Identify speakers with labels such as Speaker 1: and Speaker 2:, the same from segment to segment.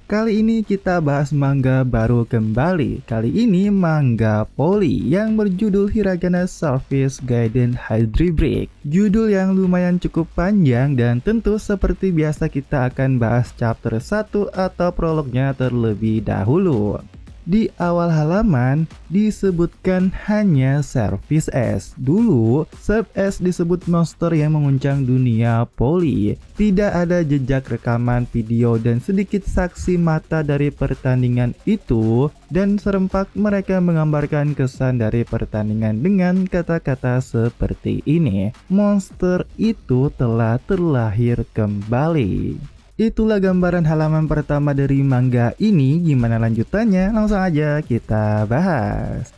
Speaker 1: Kali ini kita bahas manga baru kembali. Kali ini manga Poli yang berjudul Hiragana Service Gaiden Hydribreak. Judul yang lumayan cukup panjang dan tentu seperti biasa kita akan bahas chapter 1 atau prolognya terlebih dahulu. Di awal halaman disebutkan hanya Service S. Dulu, Service S disebut monster yang menguncang dunia Poli. Tidak ada jejak rekaman video dan sedikit saksi mata dari pertandingan itu. Dan serempak mereka menggambarkan kesan dari pertandingan dengan kata-kata seperti ini. Monster itu telah terlahir kembali. Itulah gambaran halaman pertama dari manga ini. Gimana lanjutannya? Langsung aja kita bahas.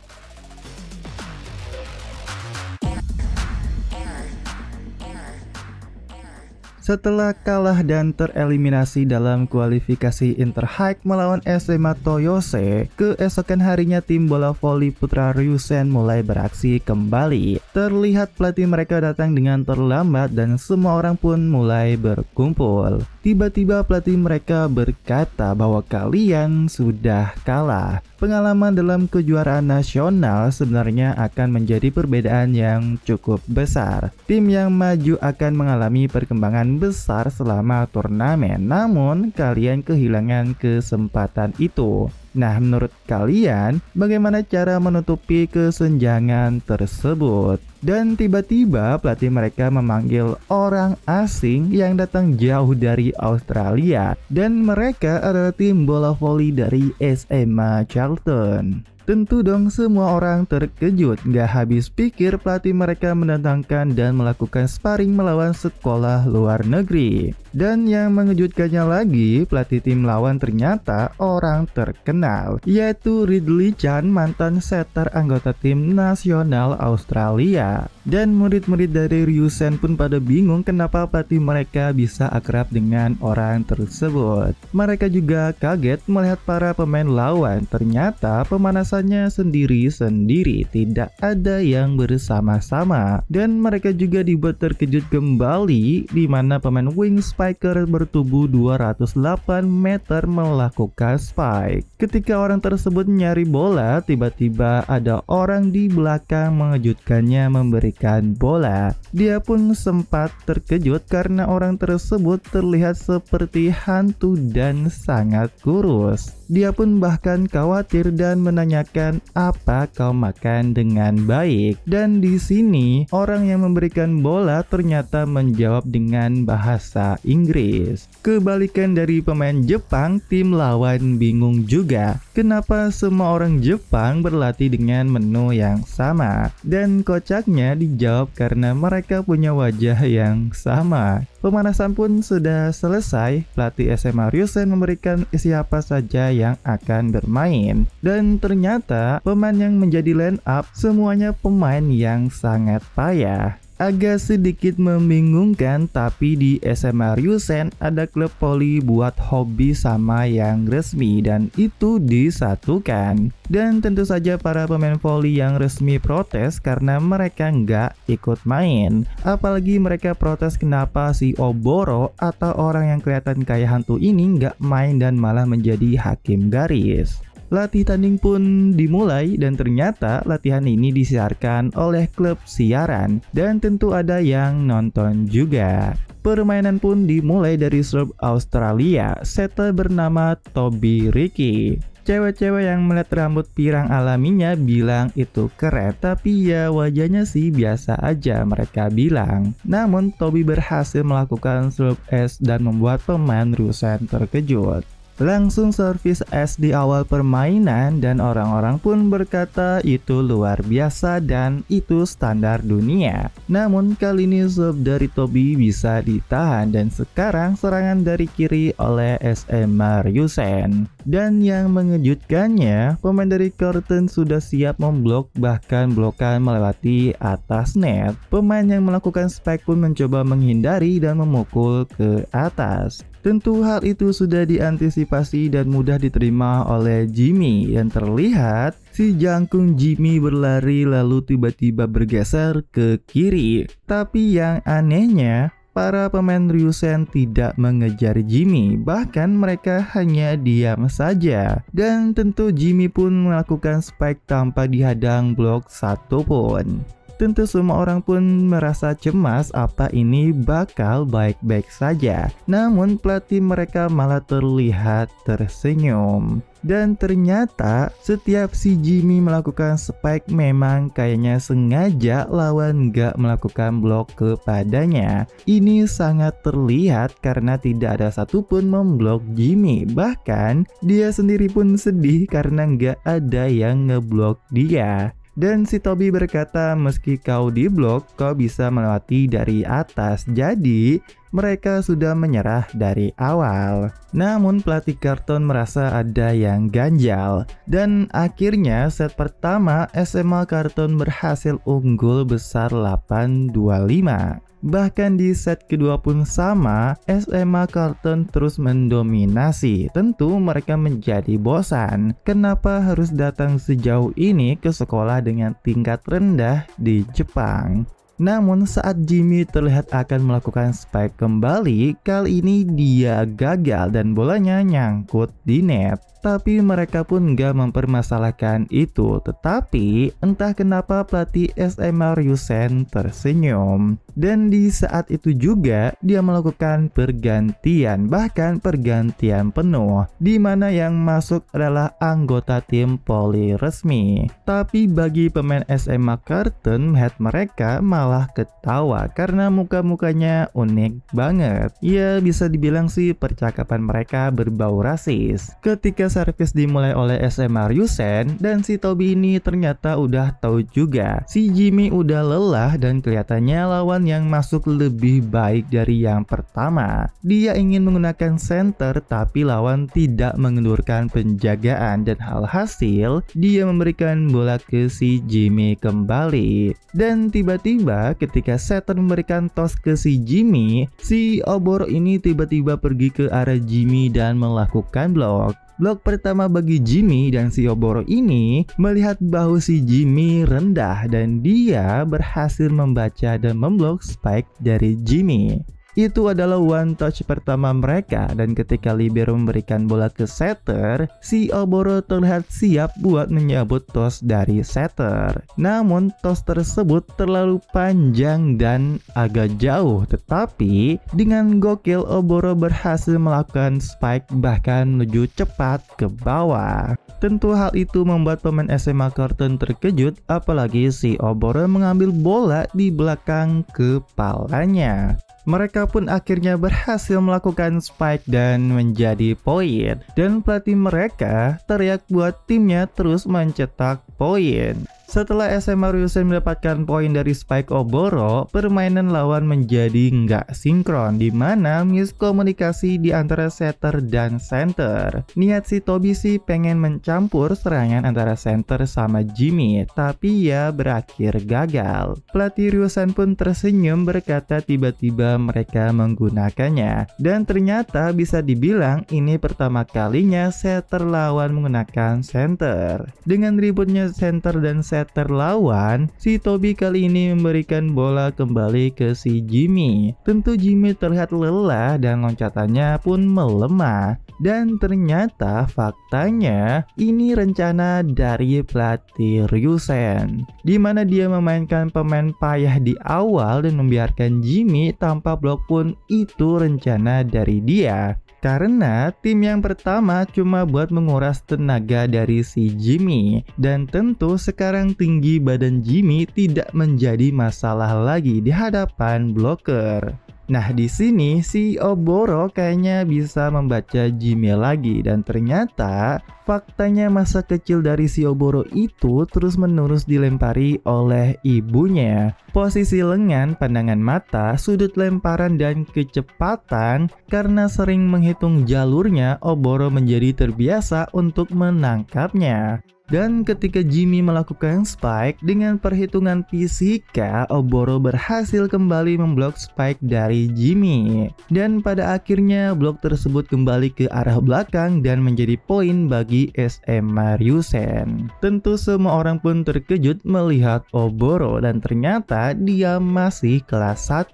Speaker 1: Setelah kalah dan tereliminasi dalam kualifikasi Interhike melawan SMA Toyose, keesokan harinya tim bola voli putra Ryusen mulai beraksi kembali. Terlihat pelatih mereka datang dengan terlambat dan semua orang pun mulai berkumpul. Tiba-tiba pelatih mereka berkata bahwa kalian sudah kalah. Pengalaman dalam kejuaraan nasional sebenarnya akan menjadi perbedaan yang cukup besar. Tim yang maju akan mengalami perkembangan besar selama turnamen, namun kalian kehilangan kesempatan itu. Nah, menurut kalian, bagaimana cara menutupi kesenjangan tersebut? Dan tiba-tiba pelatih mereka memanggil orang asing yang datang jauh dari Australia. Dan mereka adalah tim bola voli dari SMA Charlton. Tentu dong semua orang terkejut. Gak habis pikir pelatih mereka mendatangkan dan melakukan sparring melawan sekolah luar negeri. Dan yang mengejutkannya lagi, pelatih tim lawan ternyata orang terkenal, yaitu Ridley Chan, mantan setter anggota tim nasional Australia. Dan murid-murid dari Ryusen pun pada bingung kenapa pelatih mereka bisa akrab dengan orang tersebut. Mereka juga kaget melihat para pemain lawan. Ternyata pemanasannya sendiri-sendiri, tidak ada yang bersama-sama. Dan mereka juga dibuat terkejut kembali di mana pemain wing spiker bertubuh 208 meter melakukan spike. Ketika orang tersebut nyari bola, tiba-tiba ada orang di belakang mengejutkannya memberikan bola. Dia pun sempat terkejut karena orang tersebut terlihat seperti hantu dan sangat kurus. Dia pun bahkan khawatir dan menanyakan, apa kau makan dengan baik? Dan di sini orang yang memberikan bola ternyata menjawab dengan bahasa Inggris. Kebalikan dari pemain Jepang, tim lawan bingung juga. Kenapa semua orang Jepang berlatih dengan menu yang sama? Dan kocaknya dijawab karena mereka punya wajah yang sama. Pemanasan pun sudah selesai. Pelatih SMA Ryusen memberikan siapa saja yang akan bermain. Dan ternyata pemain yang menjadi line up semuanya pemain yang sangat payah. Agak sedikit membingungkan, tapi di SMA Ryusen ada klub voli buat hobi sama yang resmi dan itu disatukan. Dan tentu saja para pemain voli yang resmi protes karena mereka nggak ikut main. Apalagi mereka protes kenapa si Oboro atau orang yang kelihatan kayak hantu ini nggak main dan malah menjadi hakim garis. Latih tanding pun dimulai dan ternyata latihan ini disiarkan oleh klub siaran dan tentu ada yang nonton juga. Permainan pun dimulai dari klub Australia, setter bernama Toby Ricky. Cewek-cewek yang melihat rambut pirang alaminya bilang itu keren, tapi ya wajahnya sih biasa aja mereka bilang. Namun Toby berhasil melakukan slurp S dan membuat pemain Ryusen terkejut. Langsung servis S di awal permainan dan orang-orang pun berkata itu luar biasa dan itu standar dunia. Namun kali ini serve dari Toby bisa ditahan dan sekarang serangan dari kiri oleh SMA Ryusen. Dan yang mengejutkannya, pemain dari Curtain sudah siap memblok, bahkan blokan melewati atas net. Pemain yang melakukan spike pun mencoba menghindari dan memukul ke atas. Tentu hal itu sudah diantisipasi dan mudah diterima oleh Jimmy. Yang terlihat si jangkung Jimmy berlari lalu tiba-tiba bergeser ke kiri. Tapi yang anehnya, para pemain Ryusen tidak mengejar Jimmy, bahkan mereka hanya diam saja. Dan tentu Jimmy pun melakukan spike tanpa dihadang blok satupun. Tentu semua orang pun merasa cemas apa ini bakal baik-baik saja. Namun pelatih mereka malah terlihat tersenyum. Dan ternyata setiap si Jimmy melakukan spike memang kayaknya sengaja lawan gak melakukan blok kepadanya. Ini sangat terlihat karena tidak ada satupun memblok Jimmy. Bahkan dia sendiri pun sedih karena gak ada yang ngeblok dia. Dan si Toby berkata, meski kau diblok, kau bisa melewati dari atas. Jadi mereka sudah menyerah dari awal. Namun pelatih Carlton merasa ada yang ganjal. Dan akhirnya set pertama SMA Carlton berhasil unggul besar 8-25. Bahkan di set kedua pun sama, SMA Carlton terus mendominasi. Tentu mereka menjadi bosan. Kenapa harus datang sejauh ini ke sekolah dengan tingkat rendah di Jepang? Namun saat Jimmy terlihat akan melakukan spike kembali, kali ini dia gagal dan bolanya nyangkut di net. Tapi mereka pun gak mempermasalahkan itu. Tetapi entah kenapa pelatih SMA Ryusen tersenyum. Dan di saat itu juga dia melakukan pergantian, bahkan pergantian penuh, di mana yang masuk adalah anggota tim poli resmi. Tapi bagi pemain SMA Carlton, head mereka malah ketawa karena muka-mukanya unik banget. Ya bisa dibilang sih percakapan mereka berbau rasis. Ketika servis dimulai oleh SMA Ryusen dan si Toby ini ternyata udah tahu juga si Jimmy udah lelah dan kelihatannya lawan yang masuk lebih baik dari yang pertama. Dia ingin menggunakan center tapi lawan tidak mengendurkan penjagaan dan alhasil dia memberikan bola ke si Jimmy kembali. Dan tiba-tiba ketika setter memberikan toss ke si Jimmy, si Oboro ini tiba-tiba pergi ke arah Jimmy dan melakukan blok. Blok pertama bagi Jimmy dan si Oboro ini melihat bahu si Jimmy rendah dan dia berhasil membaca dan memblok spike dari Jimmy. Itu adalah one touch pertama mereka dan ketika libero memberikan bola ke setter, si Oboro terlihat siap buat menyambut toss dari setter. Namun toss tersebut terlalu panjang dan agak jauh, tetapi dengan gokil Oboro berhasil melakukan spike bahkan menuju cepat ke bawah. Tentu hal itu membuat pemain SMA Carlton terkejut, apalagi si Oboro mengambil bola di belakang kepalanya. Mereka pun akhirnya berhasil melakukan spike dan menjadi poin. Dan pelatih mereka teriak buat timnya terus mencetak poin. Setelah SMA Ryusen mendapatkan poin dari spike Oboro, permainan lawan menjadi nggak sinkron, di mana miskomunikasi di antara setter dan center. Niat si Toby sih pengen mencampur serangan antara center sama Jimmy, tapi ya berakhir gagal. Pelatih Ryusen pun tersenyum berkata tiba-tiba mereka menggunakannya. Dan ternyata bisa dibilang ini pertama kalinya setter lawan menggunakan center. Dengan ributnya center dan setter lawan, si Toby kali ini memberikan bola kembali ke si Jimmy. Tentu Jimmy terlihat lelah dan loncatannya pun melemah. Dan ternyata faktanya ini rencana dari pelatih Ryusen, di mana dia memainkan pemain payah di awal dan membiarkan Jimmy tanpa blok pun itu rencana dari dia. Karena tim yang pertama cuma buat menguras tenaga dari si Jimmy. Dan tentu sekarang tinggi badan Jimmy tidak menjadi masalah lagi di hadapan bloker. Nah di sini si Oboro kayaknya bisa membaca Jimmy lagi dan ternyata faktanya masa kecil dari si Oboro itu terus-menerus dilempari oleh ibunya. Posisi lengan, pandangan mata, sudut lemparan dan kecepatan karena sering menghitung jalurnya, Oboro menjadi terbiasa untuk menangkapnya. Dan ketika Jimmy melakukan spike, dengan perhitungan fisika, Oboro berhasil kembali memblok spike dari Jimmy. Dan pada akhirnya blok tersebut kembali ke arah belakang dan menjadi poin bagi SMA Ryusen. Tentu semua orang pun terkejut melihat Oboro dan ternyata dia masih kelas 1.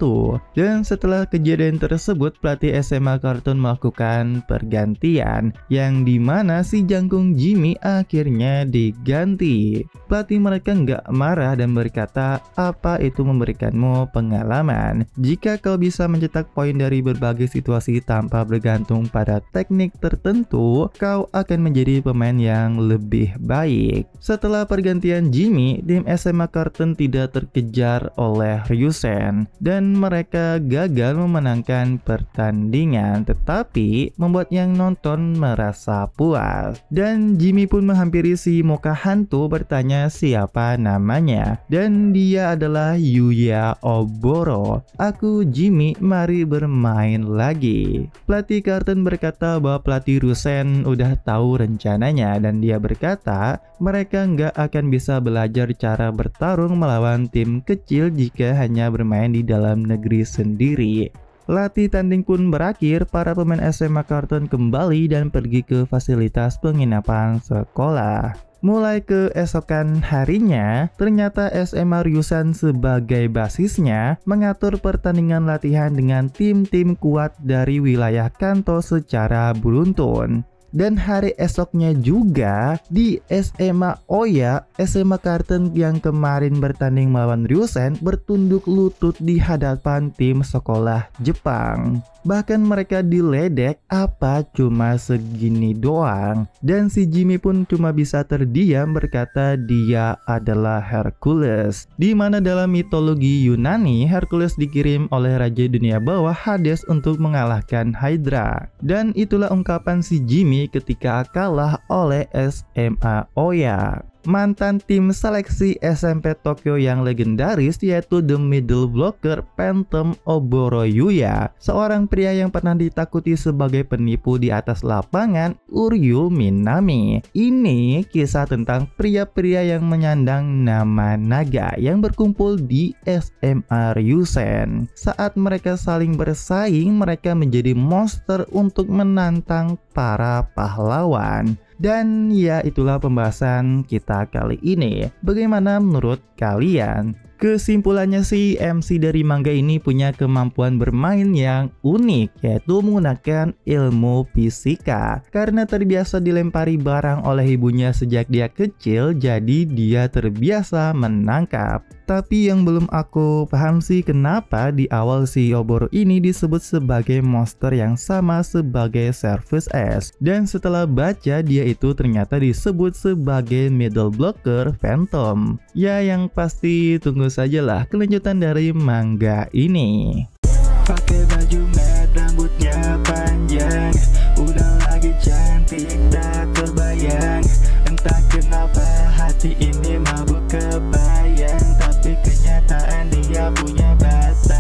Speaker 1: Dan setelah kejadian tersebut, pelatih SMA Cartoon melakukan pergantian yang dimana si jangkung Jimmy akhirnya diganti. Pelatih mereka nggak marah dan berkata, apa itu memberikanmu pengalaman? Jika kau bisa mencetak poin dari berbagai situasi tanpa bergantung pada teknik tertentu, kau akan menjadi pemain yang lebih baik. Setelah pergantian Jimmy, tim SMA Cartoon tidak terkejar oleh Ryusen dan mereka gagal memenangkan pertandingan, tetapi membuat yang nonton merasa puas. Dan Jimmy pun menghampiri si muka hantu bertanya siapa namanya, dan dia adalah Yuya Oboro. Aku Jimmy, mari bermain lagi. Pelatih Cartoon berkata bahwa pelatih Ryusen udah tahu rencananya dan dia berkata mereka nggak akan bisa belajar cara bertarung melawan tim kecil jika hanya bermain di dalam negeri sendiri. Latih tanding pun berakhir, para pemain SMA Cartoon kembali dan pergi ke fasilitas penginapan sekolah. Mulai keesokan harinya, ternyata SMA Ryusen sebagai basisnya mengatur pertandingan latihan dengan tim-tim kuat dari wilayah Kanto secara beruntun. Dan hari esoknya juga di SMA Oya, SMA Cartoon yang kemarin bertanding melawan Ryusen bertunduk lutut di hadapan tim sekolah Jepang. Bahkan mereka diledek, apa cuma segini doang. Dan si Jimmy pun cuma bisa terdiam berkata dia adalah Hercules. Di mana dalam mitologi Yunani, Hercules dikirim oleh Raja Dunia Bawah Hades untuk mengalahkan Hydra. Dan itulah ungkapan si Jimmy ketika kalah oleh SMA Oya. Mantan tim seleksi SMP Tokyo yang legendaris yaitu The Middle Blocker Phantom Oboro Yuya, seorang pria yang pernah ditakuti sebagai penipu di atas lapangan Uryu Minami. Ini kisah tentang pria-pria yang menyandang nama naga yang berkumpul di SMA Ryusen. Saat mereka saling bersaing, mereka menjadi monster untuk menantang para pahlawan. Dan ya, itulah pembahasan kita kali ini. Bagaimana menurut kalian? Kesimpulannya sih, MC dari manga ini punya kemampuan bermain yang unik, yaitu menggunakan ilmu fisika. Karena terbiasa dilempari barang oleh ibunya sejak dia kecil, jadi dia terbiasa menangkap. Tapi yang belum aku paham sih, kenapa di awal si Oboro ini disebut sebagai monster yang sama sebagai Service S. Dan setelah baca, dia itu ternyata disebut sebagai Middle Blocker Phantom. Ya, yang pasti tunggu sajalah kelanjutan dari manga ini.
Speaker 2: Pakai baju merah, rambutnya panjang, udah lagi cantik tak terbayang. Entah kenapa hati ini mabuk kebayang, tapi kenyataan dia punya batang.